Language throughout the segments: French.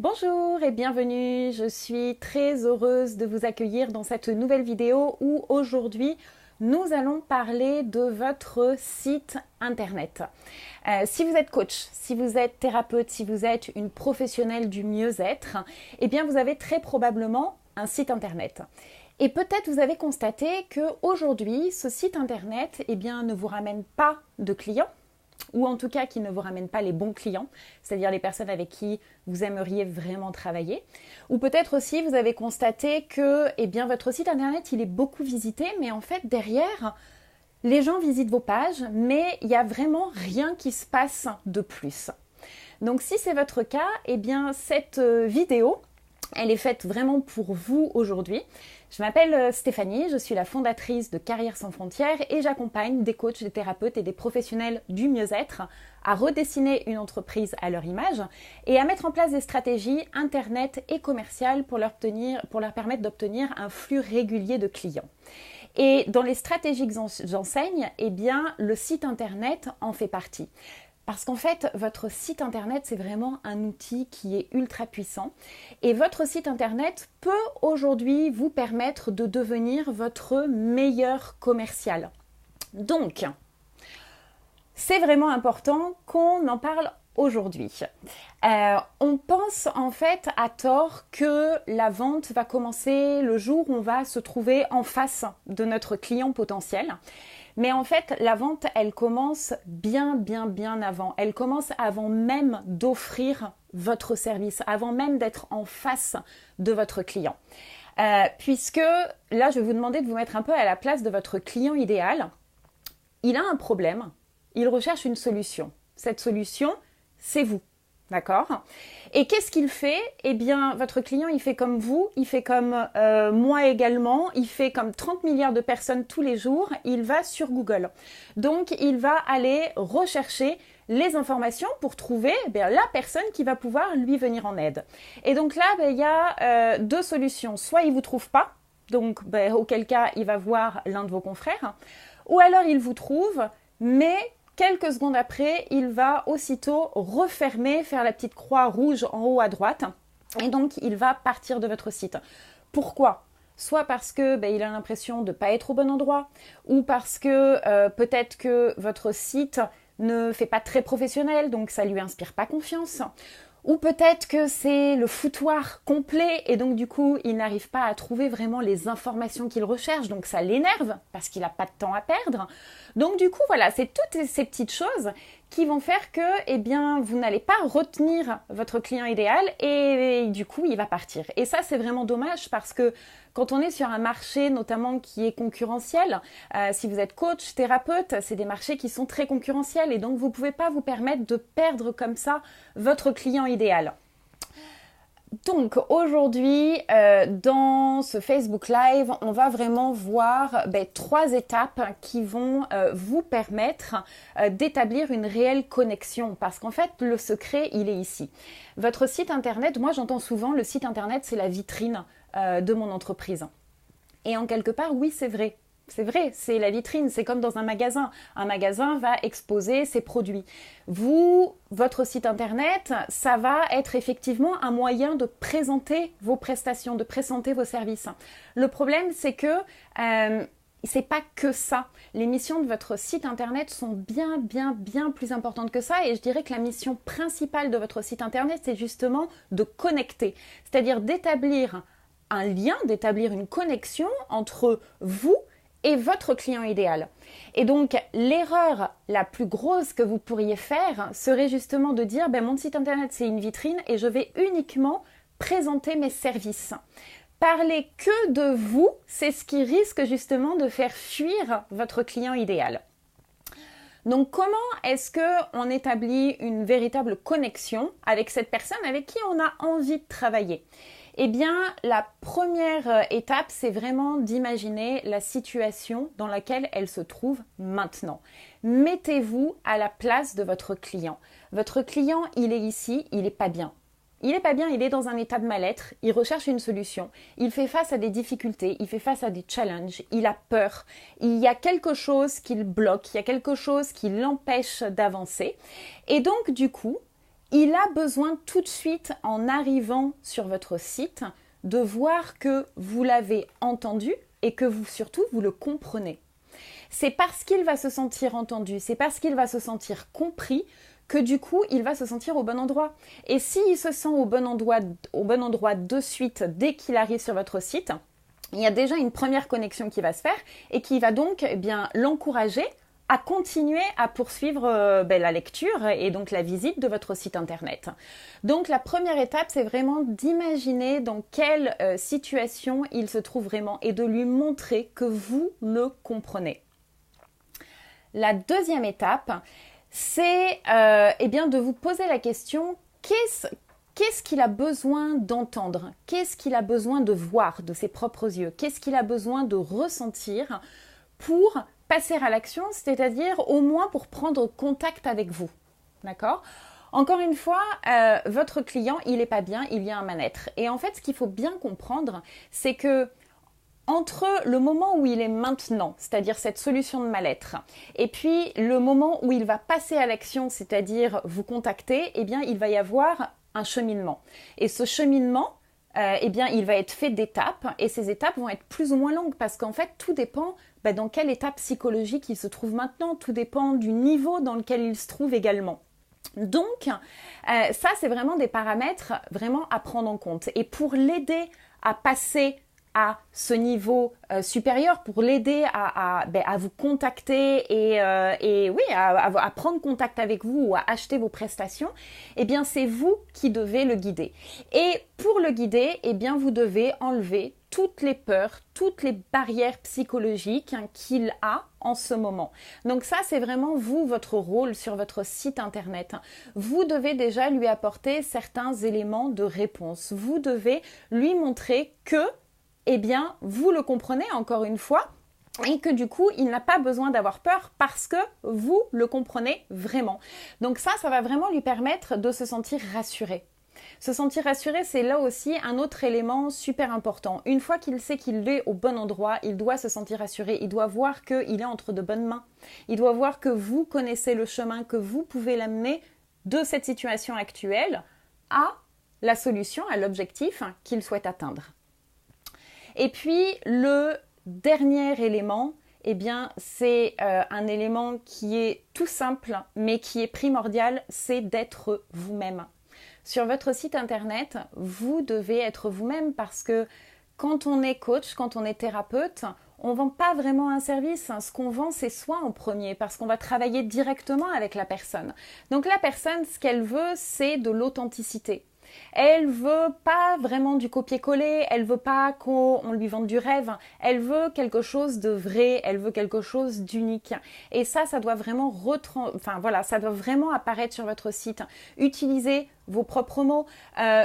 Bonjour et bienvenue, je suis très heureuse de vous accueillir dans cette nouvelle vidéo où aujourd'hui nous allons parler de votre site internet. Si vous êtes coach, si vous êtes thérapeute, si vous êtes une professionnelle du mieux-être, eh bien vous avez très probablement un site internet. Et peut-être vous avez constaté qu'aujourd'hui ce site internet ne vous ramène pas de clients, ou en tout cas qui ne vous ramène pas les bons clients, c'est-à-dire les personnes avec qui vous aimeriez vraiment travailler. Ou peut-être aussi vous avez constaté que votre site internet il est beaucoup visité, mais en fait derrière, les gens visitent vos pages, mais il n'y a vraiment rien qui se passe de plus. Donc si c'est votre cas, cette vidéo, elle est faite vraiment pour vous aujourd'hui. Je m'appelle Stéphanie, je suis la fondatrice de Carrières sans frontières et j'accompagne des coachs, des thérapeutes et des professionnels du mieux-être à redessiner une entreprise à leur image et à mettre en place des stratégies internet et commerciales pour leur permettre d'obtenir un flux régulier de clients. Et dans les stratégies que j'enseigne, le site internet en fait partie. Parce qu'en fait, votre site internet, c'est vraiment un outil qui est ultra puissant. Et votre site internet peut aujourd'hui vous permettre de devenir votre meilleur commercial. Donc, c'est vraiment important qu'on en parle aujourd'hui. On pense en fait à tort que la vente va commencer le jour où on va se trouver en face de notre client potentiel. Mais en fait, la vente, elle commence bien avant. Elle commence avant même d'offrir votre service, avant même d'être en face de votre client. Puisque là, je vais vous demander de vous mettre un peu à la place de votre client idéal. Il a un problème, il recherche une solution. Cette solution, c'est vous. D'accord ? Et qu'est-ce qu'il fait ? Votre client, il fait comme vous, il fait comme moi également, il fait comme 30 milliards de personnes tous les jours, il va sur Google. Donc, il va aller rechercher les informations pour trouver la personne qui va pouvoir lui venir en aide. Et donc là, il y a deux solutions. Soit il ne vous trouve pas, donc auquel cas, il va voir l'un de vos confrères, ou alors il vous trouve, mais quelques secondes après, il va aussitôt refermer, faire la petite croix rouge en haut à droite et donc il va partir de votre site. Pourquoi ? Soit parce que il a l'impression de ne pas être au bon endroit ou parce que peut-être que votre site ne fait pas très professionnel, donc ça lui inspire pas confiance. Ou peut-être que c'est le foutoir complet et donc du coup, il n'arrive pas à trouver vraiment les informations qu'il recherche, donc ça l'énerve parce qu'il n'a pas de temps à perdre. Donc du coup, voilà, c'est toutes ces petites choses qui vont faire que vous n'allez pas retenir votre client idéal et du coup, il va partir. Et ça, c'est vraiment dommage parce que quand on est sur un marché notamment qui est concurrentiel, si vous êtes coach, thérapeute, c'est des marchés qui sont très concurrentiels et donc vous ne pouvez pas vous permettre de perdre comme ça votre client idéal. Donc aujourd'hui, dans ce Facebook Live, on va vraiment voir 3 étapes qui vont vous permettre d'établir une réelle connexion. Parce qu'en fait, le secret, il est ici. Votre site internet, moi j'entends souvent, le site internet, c'est la vitrine de mon entreprise. Et en quelque part, oui, c'est vrai. C'est vrai, c'est la vitrine, c'est comme dans un magasin. Un magasin va exposer ses produits. Vous, votre site internet, ça va être effectivement un moyen de présenter vos prestations, de présenter vos services. Le problème, c'est que c'est pas que ça. Les missions de votre site internet sont bien plus importantes que ça et je dirais que la mission principale de votre site internet, c'est justement de connecter, c'est-à-dire d'établir un lien, d'établir une connexion entre vous et votre client idéal. Et donc, l'erreur la plus grosse que vous pourriez faire serait justement de dire mon site internet, c'est une vitrine et je vais uniquement présenter mes services. Parler que de vous, c'est ce qui risque justement de faire fuir votre client idéal. Donc, comment est-ce qu'on établit une véritable connexion avec cette personne avec qui on a envie de travailler ? La première étape, c'est vraiment d'imaginer la situation dans laquelle elle se trouve maintenant. Mettez-vous à la place de votre client. Votre client, il est ici, il n'est pas bien. Il n'est pas bien, il est dans un état de mal-être, il recherche une solution, il fait face à des difficultés, il fait face à des challenges, il a peur, il y a quelque chose qui le bloque, il y a quelque chose qui l'empêche d'avancer. Et donc, du coup, il a besoin tout de suite, en arrivant sur votre site, de voir que vous l'avez entendu et que vous, surtout, vous le comprenez. C'est parce qu'il va se sentir entendu, c'est parce qu'il va se sentir compris que du coup, il va se sentir au bon endroit. Et s'il se sent au bon endroit de suite dès qu'il arrive sur votre site, il y a déjà une première connexion qui va se faire et qui va donc bien l'encourager à continuer à poursuivre la lecture et donc la visite de votre site internet. Donc la première étape, c'est vraiment d'imaginer dans quelle situation il se trouve vraiment et de lui montrer que vous le comprenez. La deuxième étape, c'est de vous poser la question, qu'est-ce qu'il a besoin d'entendre? Qu'est-ce qu'il a besoin de voir de ses propres yeux? Qu'est-ce qu'il a besoin de ressentir pour passer à l'action, c'est-à-dire au moins pour prendre contact avec vous? D'accord? Encore une fois, votre client, il n'est pas bien, il y a un mal-être. Et en fait, ce qu'il faut bien comprendre, c'est que entre le moment où il est maintenant, c'est-à-dire cette solution de mal-être, et puis le moment où il va passer à l'action, c'est-à-dire vous contacter, eh bien, il va y avoir un cheminement. Et ce cheminement, il va être fait d'étapes, et ces étapes vont être plus ou moins longues, parce qu'en fait, tout dépend dans quelle étape psychologique il se trouve maintenant, tout dépend du niveau dans lequel il se trouve également. Donc, ça, c'est vraiment des paramètres vraiment à prendre en compte. Et pour l'aider à passer à ce niveau supérieur, pour l'aider à vous contacter et à prendre contact avec vous ou à acheter vos prestations, eh bien c'est vous qui devez le guider. Et pour le guider, eh bien vous devez enlever toutes les peurs, toutes les barrières psychologiques qu'il a en ce moment. Donc ça, c'est vraiment vous, votre rôle sur votre site internet. Vous devez déjà lui apporter certains éléments de réponse. Vous devez lui montrer que vous le comprenez encore une fois et que du coup, il n'a pas besoin d'avoir peur parce que vous le comprenez vraiment. Donc ça va vraiment lui permettre de se sentir rassuré. Se sentir rassuré, c'est là aussi un autre élément super important. Une fois qu'il sait qu'il est au bon endroit, il doit se sentir rassuré. Il doit voir qu'il est entre de bonnes mains. Il doit voir que vous connaissez le chemin, que vous pouvez l'amener de cette situation actuelle à la solution, à l'objectif qu'il souhaite atteindre. Et puis, le dernier élément, c'est un élément qui est tout simple, mais qui est primordial, c'est d'être vous-même. Sur votre site internet, vous devez être vous-même parce que quand on est coach, quand on est thérapeute, on ne vend pas vraiment un service. Ce qu'on vend, c'est soi en premier parce qu'on va travailler directement avec la personne. Donc la personne, ce qu'elle veut, c'est de l'authenticité. Elle veut pas vraiment du copier-coller, elle veut pas qu'on lui vende du rêve, elle veut quelque chose de vrai, elle veut quelque chose d'unique. Et ça doit vraiment ça doit vraiment apparaître sur votre site. Utilisez vos propres mots,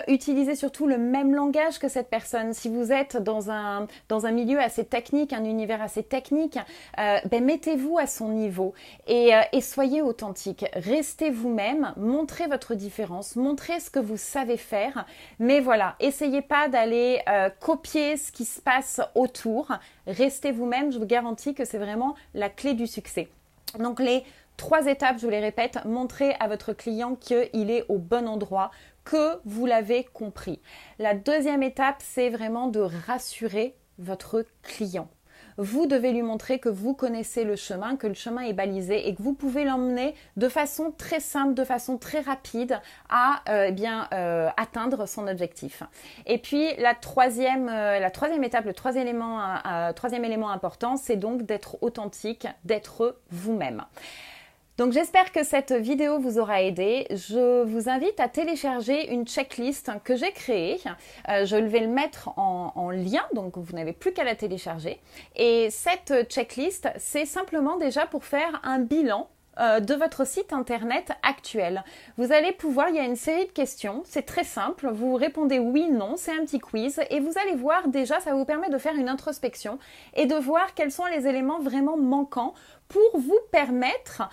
utilisez surtout le même langage que cette personne. Si vous êtes dans un milieu assez technique, un univers assez technique, mettez-vous à son niveau et soyez authentique. Restez vous-même, montrez votre différence, montrez ce que vous savez faire, mais voilà, essayez pas d'aller copier ce qui se passe autour. Restez vous-même, je vous garantis que c'est vraiment la clé du succès. Donc les 3 étapes, je vous les répète, montrez à votre client qu'il est au bon endroit, que vous l'avez compris. La deuxième étape, c'est vraiment de rassurer votre client. Vous devez lui montrer que vous connaissez le chemin, que le chemin est balisé et que vous pouvez l'emmener de façon très simple, de façon très rapide à atteindre son objectif. Et puis la troisième étape, le troisième élément important, c'est donc d'être authentique, d'être vous-même. Donc j'espère que cette vidéo vous aura aidé. Je vous invite à télécharger une checklist que j'ai créée. Je vais le mettre en lien, donc vous n'avez plus qu'à la télécharger. Et cette checklist, c'est simplement déjà pour faire un bilan de votre site internet actuel. Vous allez pouvoir, il y a une série de questions, c'est très simple, vous répondez oui, non, c'est un petit quiz et vous allez voir déjà, ça vous permet de faire une introspection et de voir quels sont les éléments vraiment manquants pour vous permettre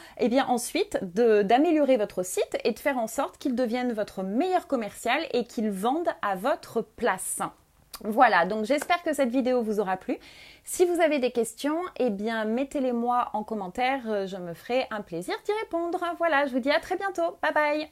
ensuite d'améliorer votre site et de faire en sorte qu'il devienne votre meilleur commercial et qu'il vende à votre place. Voilà, donc j'espère que cette vidéo vous aura plu. Si vous avez des questions, mettez-les moi en commentaire, je me ferai un plaisir d'y répondre. Voilà, je vous dis à très bientôt. Bye bye!